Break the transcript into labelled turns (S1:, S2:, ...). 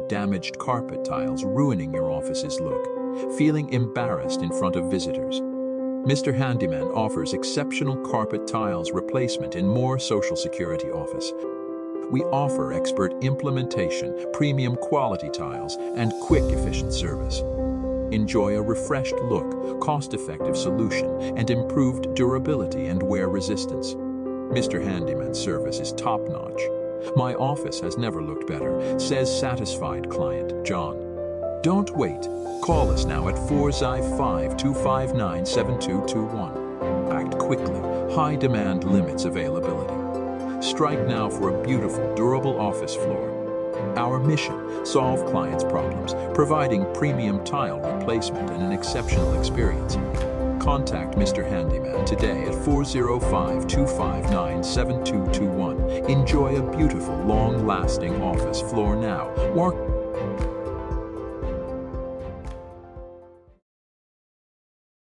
S1: damaged carpet tiles ruining your office's look? Feeling embarrassed in front of visitors? Mr. Handyman offers exceptional carpet tiles replacement in more Social Security office. We offer expert implementation, premium quality tiles, and quick, efficient service. Enjoy a refreshed look, cost-effective solution, and improved durability and wear resistance. Mr. Handyman's service is top-notch. My office has never looked better, says satisfied client John. Don't wait. Call us now at 405-259-7221. Act quickly. High demand limits availability. Strike now for a beautiful, durable office floor. Our mission: solve clients' problems, providing premium tile replacement and an exceptional experience. Contact Mr. Handyman today at 405-259-7221. Enjoy a beautiful, long-lasting office floor now. Or